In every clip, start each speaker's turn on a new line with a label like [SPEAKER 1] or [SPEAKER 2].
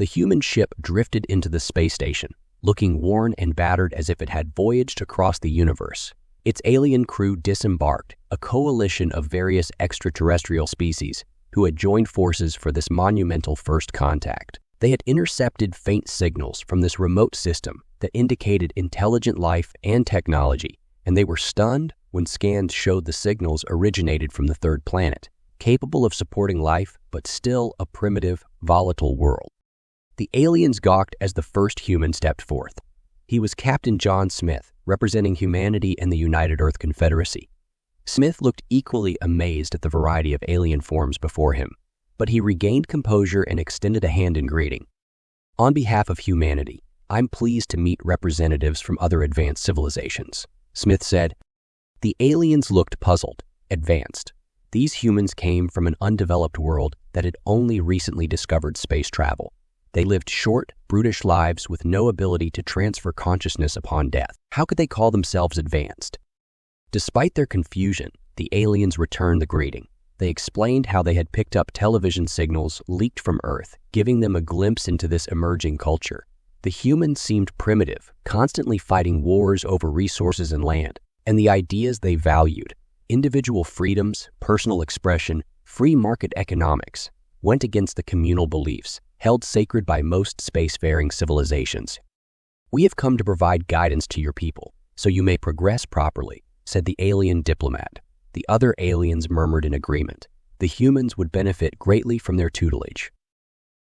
[SPEAKER 1] the human ship drifted into the space station, looking worn and battered as if it had voyaged across the universe. Its alien crew disembarked, a coalition of various extraterrestrial species who had joined forces for this monumental first contact. They had intercepted faint signals from this remote system that indicated intelligent life and technology, and they were stunned when scans showed the signals originated from the third planet, capable of supporting life but still a primitive, volatile world. The aliens gawked as the first human stepped forth. He was Captain John Smith, representing humanity and the United Earth Confederacy. Smith looked equally amazed at the variety of alien forms before him, but he regained composure and extended a hand in greeting. "On behalf of humanity, I'm pleased to meet representatives from other advanced civilizations," Smith said. The aliens looked puzzled. Advanced. These humans came from an undeveloped world that had only recently discovered space travel. They lived short, brutish lives with no ability to transfer consciousness upon death. How could they call themselves advanced? Despite their confusion, the aliens returned the greeting. They explained how they had picked up television signals leaked from Earth, giving them a glimpse into this emerging culture. The humans seemed primitive, constantly fighting wars over resources and land, and the ideas they valued, individual freedoms, personal expression, free market economics, went against the communal beliefs held sacred by most spacefaring civilizations. "We have come to provide guidance to your people, so you may progress properly," said the alien diplomat. The other aliens murmured in agreement. The humans would benefit greatly from their tutelage.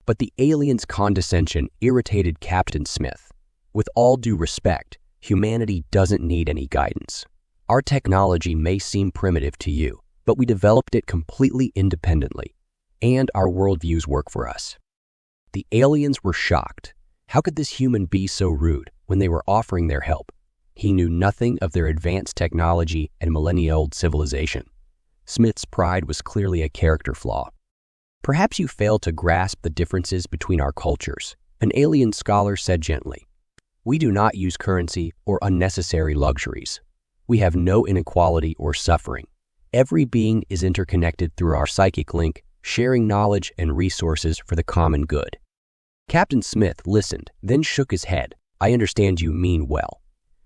[SPEAKER 1] But the aliens' condescension irritated Captain Smith. "With all due respect, humanity doesn't need any guidance. Our technology may seem primitive to you, but we developed it completely independently, and our worldviews work for us." The aliens were shocked. How could this human be so rude when they were offering their help? He knew nothing of their advanced technology and millennia-old civilization. Smith's pride was clearly a character flaw. "Perhaps you fail to grasp the differences between our cultures," an alien scholar said gently. "We do not use currency or unnecessary luxuries. We have no inequality or suffering. Every being is interconnected through our psychic link, sharing knowledge and resources for the common good." Captain Smith listened, then shook his head. "I understand you mean well,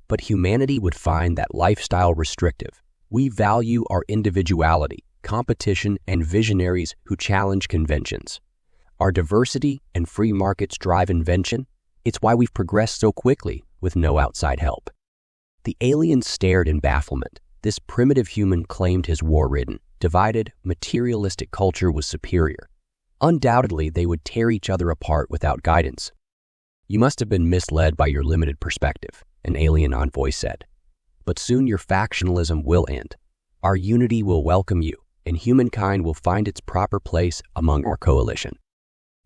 [SPEAKER 1] but humanity would find that lifestyle restrictive. We value our individuality, competition, and visionaries who challenge conventions. Our diversity and free markets drive invention. It's why we've progressed so quickly with no outside help." The aliens stared in bafflement. This primitive human claimed his war-ridden, divided, materialistic culture was superior. Undoubtedly, they would tear each other apart without guidance. "You must have been misled by your limited perspective," an alien envoy said. "But soon your factionalism will end. Our unity will welcome you, and humankind will find its proper place among our coalition."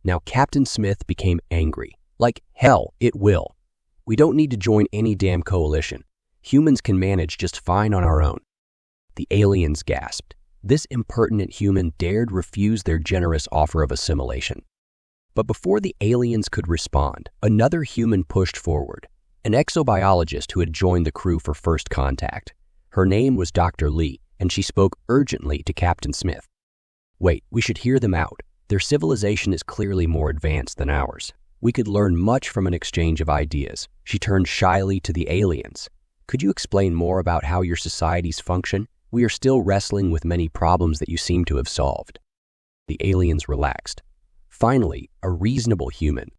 [SPEAKER 1] Now Captain Smith became angry. "Like hell, it will. We don't need to join any damn coalition. Humans can manage just fine on our own." The aliens gasped. This impertinent human dared refuse their generous offer of assimilation. But before the aliens could respond, another human pushed forward, an exobiologist who had joined the crew for first contact. Her name was Dr. Lee, and she spoke urgently to Captain Smith. "Wait, we should hear them out. Their civilization is clearly more advanced than ours. We could learn much from an exchange of ideas." She turned shyly to the aliens. "Could you explain more about how your societies function? We are still wrestling with many problems that you seem to have solved." The aliens relaxed. Finally, a reasonable human.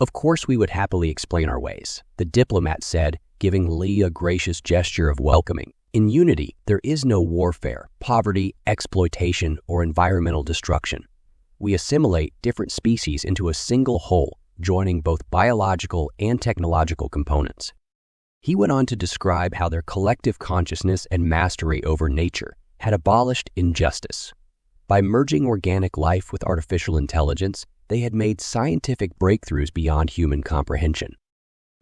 [SPEAKER 1] "Of course we would happily explain our ways," the diplomat said, giving Lee a gracious gesture of welcoming. "In unity, there is no warfare, poverty, exploitation, or environmental destruction. We assimilate different species into a single whole, joining both biological and technological components." He went on to describe how their collective consciousness and mastery over nature had abolished injustice. By merging organic life with artificial intelligence, they had made scientific breakthroughs beyond human comprehension.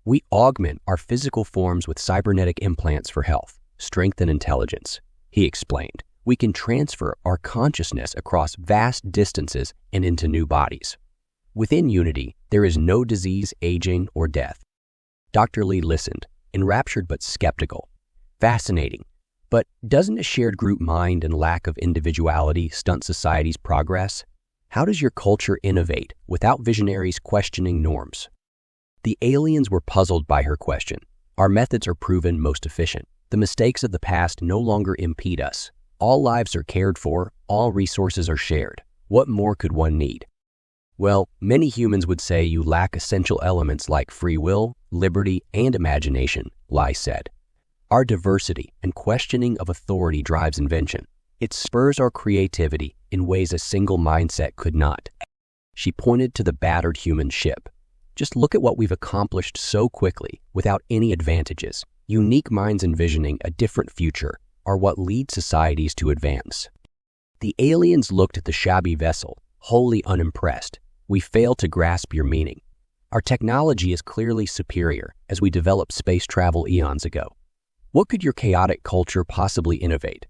[SPEAKER 1] "We augment our physical forms with cybernetic implants for health, strength, and intelligence," he explained. "We can transfer our consciousness across vast distances and into new bodies. Within unity, there is no disease, aging, or death." Dr. Lee listened, enraptured but skeptical. "Fascinating. But doesn't a shared group mind and lack of individuality stunt society's progress?" How does your culture innovate without visionaries questioning norms? The aliens were puzzled by her question. Our methods are proven most efficient. The mistakes of the past no longer impede us. All lives are cared for, all resources are shared. What more could one need? Well, many humans would say you lack essential elements like free will, liberty, and imagination, Li said. Our diversity and questioning of authority drives invention. It spurs our creativity in ways a single mindset could not. She pointed to the battered human ship. Just look at what we've accomplished so quickly without any advantages. Unique minds envisioning a different future are what lead societies to advance. The aliens looked at the shabby vessel, wholly unimpressed. We fail to grasp your meaning. Our technology is clearly superior as we developed space travel eons ago. What could your chaotic culture possibly innovate?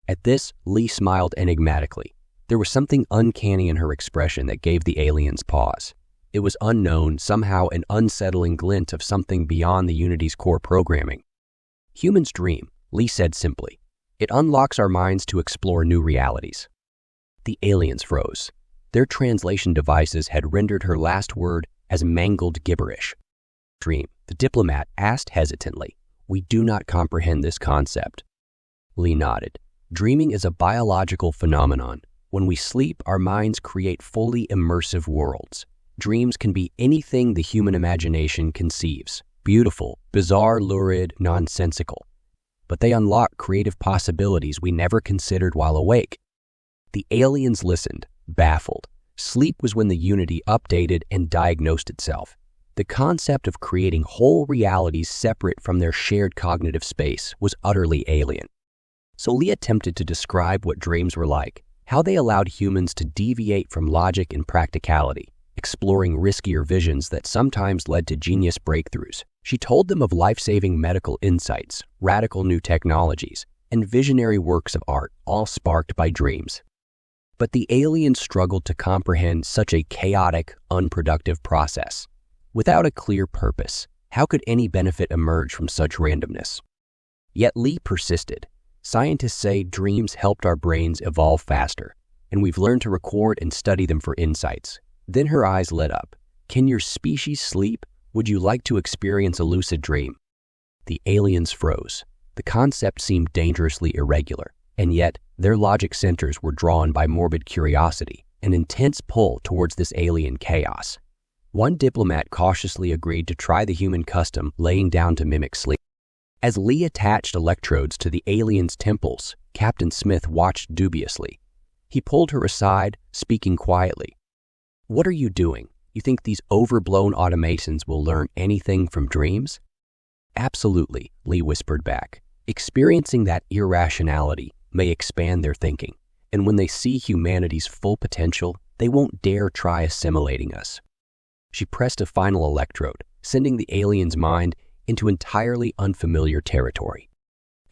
[SPEAKER 1] At this, Li smiled enigmatically. There was something uncanny in her expression that gave the aliens pause. It was unknown, somehow an unsettling glint of something beyond the Unity's core programming. Humans dream, Li said simply. It unlocks our minds to explore new realities. The aliens froze. Their translation devices had rendered her last word as mangled gibberish. Dream, the diplomat asked hesitantly. We do not comprehend this concept. Li nodded. Dreaming is a biological phenomenon. When we sleep, our minds create fully immersive worlds. Dreams can be anything the human imagination conceives. Beautiful, bizarre, lurid, nonsensical. But they unlock creative possibilities we never considered while awake. The aliens listened, baffled. Sleep was when the Unity updated and diagnosed itself. The concept of creating whole realities separate from their shared cognitive space was utterly alien. So Li attempted to describe what dreams were like, how they allowed humans to deviate from logic and practicality, exploring riskier visions that sometimes led to genius breakthroughs. She told them of life-saving medical insights, radical new technologies, and visionary works of art, all sparked by dreams. But the aliens struggled to comprehend such a chaotic, unproductive process. Without a clear purpose, how could any benefit emerge from such randomness? Yet Li persisted. Scientists say dreams helped our brains evolve faster, and we've learned to record and study them for insights. Then her eyes lit up. Can your species sleep? Would you like to experience a lucid dream? The aliens froze. The concept seemed dangerously irregular, and yet their logic centers were drawn by morbid curiosity, an intense pull towards this alien chaos. One diplomat cautiously agreed to try the human custom, laying down to mimic sleep. As Li attached electrodes to the alien's temples, Captain Smith watched dubiously. He pulled her aside, speaking quietly. What are you doing? You think these overblown automations will learn anything from dreams? Absolutely, Li whispered back. Experiencing that irrationality may expand their thinking, and when they see humanity's full potential, they won't dare try assimilating us. She pressed a final electrode, sending the alien's mind into entirely unfamiliar territory.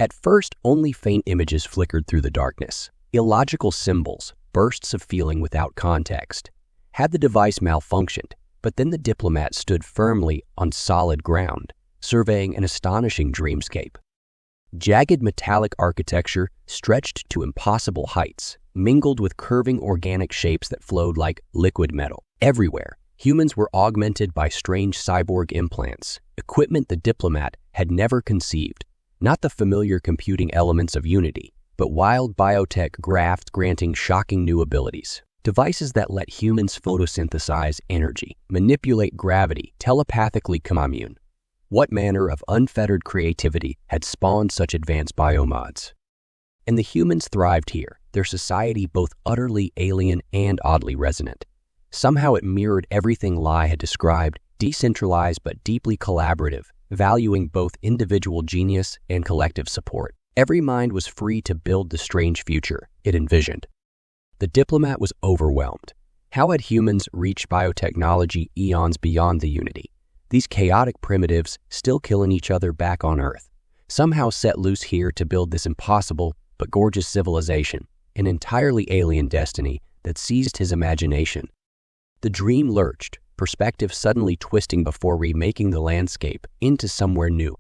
[SPEAKER 1] At first, only faint images flickered through the darkness. Illogical symbols, bursts of feeling without context. Had the device malfunctioned, but then the diplomat stood firmly on solid ground, surveying an astonishing dreamscape. Jagged metallic architecture stretched to impossible heights, mingled with curving organic shapes that flowed like liquid metal. Everywhere, humans were augmented by strange cyborg implants, equipment the diplomat had never conceived. Not the familiar computing elements of Unity, but wild biotech grafts granting shocking new abilities. Devices that let humans photosynthesize energy, manipulate gravity, telepathically commune. What manner of unfettered creativity had spawned such advanced biomods? And the humans thrived here, their society both utterly alien and oddly resonant. Somehow it mirrored everything Li had described, decentralized but deeply collaborative, valuing both individual genius and collective support. Every mind was free to build the strange future it envisioned. The diplomat was overwhelmed. How had humans reached biotechnology eons beyond the Unity? These chaotic primitives, still killing each other back on Earth, somehow set loose here to build this impossible but gorgeous civilization, an entirely alien destiny that seized his imagination. The dream lurched, perspective suddenly twisting before remaking the landscape into somewhere new.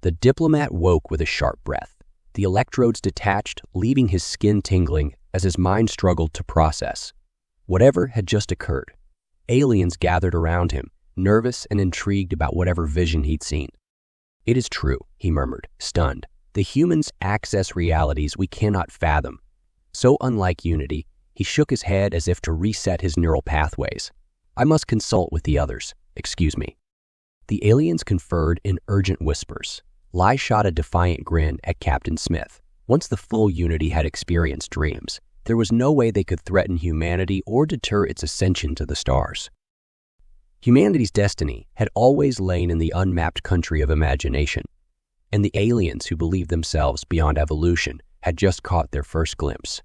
[SPEAKER 1] The diplomat woke with a sharp breath. The electrodes detached, leaving his skin tingling as his mind struggled to process. Whatever had just occurred. Aliens gathered around him, nervous and intrigued about whatever vision he'd seen. "It is true," he murmured, stunned. "The humans access realities we cannot fathom." So unlike Unity, he shook his head as if to reset his neural pathways. "I must consult with the others. Excuse me." The aliens conferred in urgent whispers. Lai shot a defiant grin at Captain Smith. Once the full Unity had experienced dreams, there was no way they could threaten humanity or deter its ascension to the stars. Humanity's destiny had always lain in the unmapped country of imagination, and the aliens who believed themselves beyond evolution had just caught their first glimpse.